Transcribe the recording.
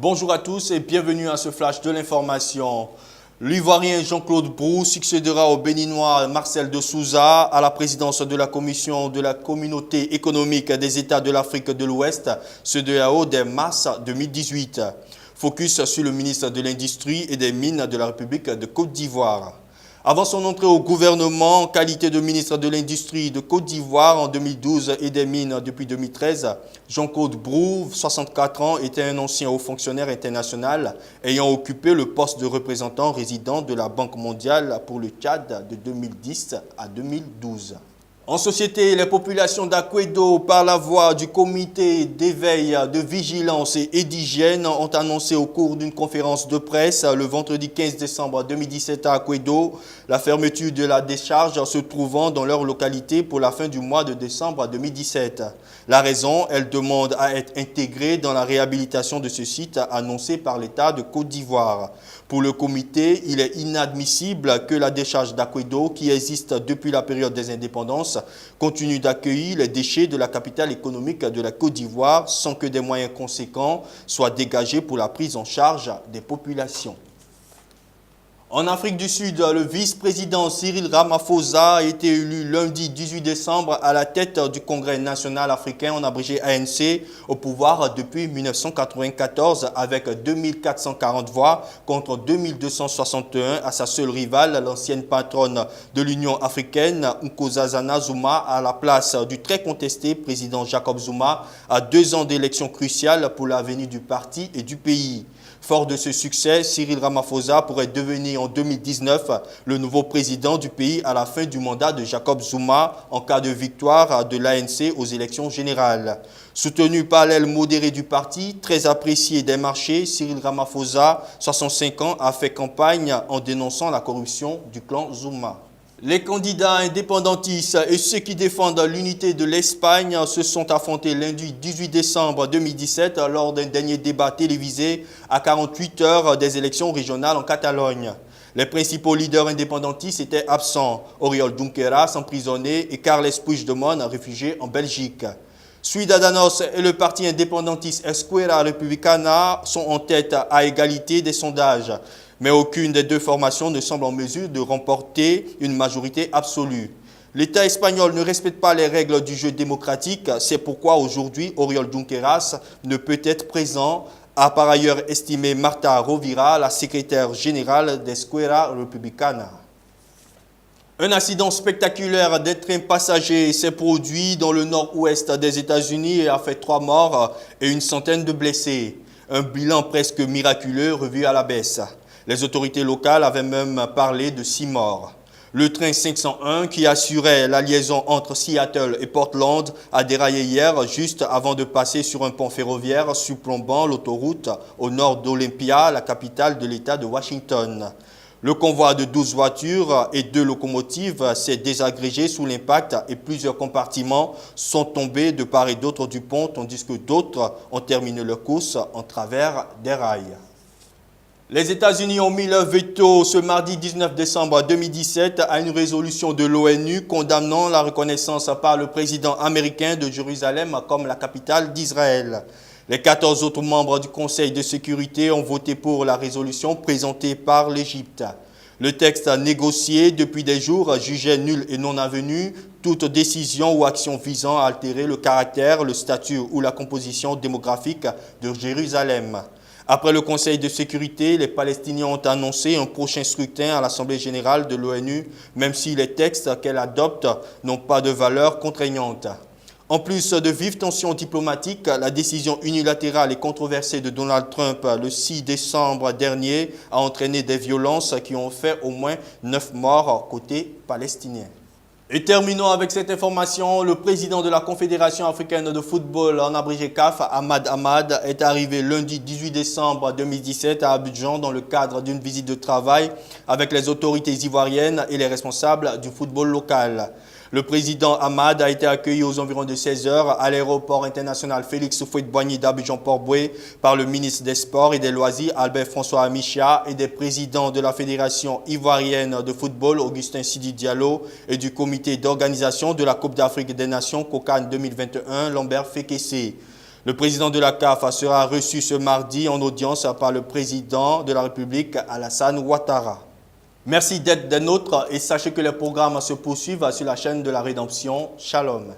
Bonjour à tous et bienvenue à ce flash de l'information. L'Ivoirien Jean-Claude Brou succédera au Béninois Marcel de Souza à la présidence de la Commission de la Communauté économique des États de l'Afrique de l'Ouest, CEDEAO, dès mars 2018. Focus sur le ministre de l'Industrie et des Mines de la République de Côte d'Ivoire. Avant son entrée au gouvernement en qualité de ministre de l'Industrie de Côte d'Ivoire en 2012 et des Mines depuis 2013, Jean-Claude Brou, 64 ans, était un ancien haut fonctionnaire international ayant occupé le poste de représentant résident de la Banque mondiale pour le Tchad de 2010 à 2012. En société, les populations d'Akwedo, par la voix du comité d'éveil, de vigilance et d'hygiène, ont annoncé au cours d'une conférence de presse le vendredi 15 décembre 2017 à Akwedo la fermeture de la décharge se trouvant dans leur localité pour la fin du mois de décembre 2017. La raison, elles demandent à être intégrées dans la réhabilitation de ce site annoncé par l'État de Côte d'Ivoire. Pour le comité, il est inadmissible que la décharge d'Akwedo, qui existe depuis la période des indépendances, continue d'accueillir les déchets de la capitale économique de la Côte d'Ivoire sans que des moyens conséquents soient dégagés pour la prise en charge des populations. En Afrique du Sud, le vice-président Cyril Ramaphosa a été élu lundi 18 décembre à la tête du Congrès national africain, en abrégé ANC, au pouvoir depuis 1994 avec 2440 voix contre 2261 à sa seule rivale, l'ancienne patronne de l'Union africaine, Nkosazana Zuma, à la place du très contesté président Jacob Zuma, à 2 ans d'élections cruciales pour l'avenir du parti et du pays. Fort de ce succès, Cyril Ramaphosa pourrait devenir en 2019 le nouveau président du pays à la fin du mandat de Jacob Zuma en cas de victoire de l'ANC aux élections générales. Soutenu par l'aile modérée du parti, très apprécié des marchés, Cyril Ramaphosa, 65 ans, a fait campagne en dénonçant la corruption du clan Zuma. Les candidats indépendantistes et ceux qui défendent l'unité de l'Espagne se sont affrontés lundi 18 décembre 2017 lors d'un dernier débat télévisé à 48 heures des élections régionales en Catalogne. Les principaux leaders indépendantistes étaient absents, Oriol Junqueras emprisonné et Carles Puigdemont réfugié en Belgique. Ciudadanos et le parti indépendantiste Esquerra Republicana sont en tête à égalité des sondages. Mais aucune des deux formations ne semble en mesure de remporter une majorité absolue. L'État espagnol ne respecte pas les règles du jeu démocratique. C'est pourquoi aujourd'hui, Oriol Junqueras ne peut être présent, a par ailleurs estimé Marta Rovira, la secrétaire générale d'Esquerra Republicana. Un accident spectaculaire d'un train passager s'est produit dans le nord-ouest des États-Unis et a fait 3 morts et une centaine de blessés. Un bilan presque miraculeux revu à la baisse. Les autorités locales avaient même parlé de 6 morts. Le train 501 qui assurait la liaison entre Seattle et Portland a déraillé hier juste avant de passer sur un pont ferroviaire surplombant l'autoroute au nord d'Olympia, la capitale de l'État de Washington. Le convoi de 12 voitures et 2 locomotives s'est désagrégé sous l'impact et plusieurs compartiments sont tombés de part et d'autre du pont, tandis que d'autres ont terminé leur course en travers des rails. Les États-Unis ont mis leur veto ce mardi 19 décembre 2017 à une résolution de l'ONU condamnant la reconnaissance par le président américain de Jérusalem comme la capitale d'Israël. Les 14 autres membres du Conseil de sécurité ont voté pour la résolution présentée par l'Égypte. Le texte négocié depuis des jours jugeait nul et non avenu toute décision ou action visant à altérer le caractère, le statut ou la composition démographique de Jérusalem. Après le Conseil de sécurité, les Palestiniens ont annoncé un prochain scrutin à l'Assemblée générale de l'ONU, même si les textes qu'elle adopte n'ont pas de valeur contraignante. En plus de vives tensions diplomatiques, la décision unilatérale et controversée de Donald Trump le 6 décembre dernier a entraîné des violences qui ont fait au moins 9 morts côté palestinien. Et terminons avec cette information. Le président de la Confédération africaine de football, en abrégé CAF, Ahmad Ahmad, est arrivé lundi 18 décembre 2017 à Abidjan dans le cadre d'une visite de travail avec les autorités ivoiriennes et les responsables du football local. Le président Ahmad a été accueilli aux environs de 16 heures à l'aéroport international Félix Houphouët-Boigny d'Abidjan-Port-Boué par le ministre des Sports et des Loisirs Albert-François Amichia et des présidents de la Fédération ivoirienne de football Augustin Sidi Diallo et du comité d'organisation de la Coupe d'Afrique des Nations COCAN 2021 Lambert Fekesse. Le président de la CAF sera reçu ce mardi en audience par le président de la République, Alassane Ouattara. Merci d'être des nôtres et sachez que les programmes se poursuivent sur la chaîne de la Rédemption. Shalom.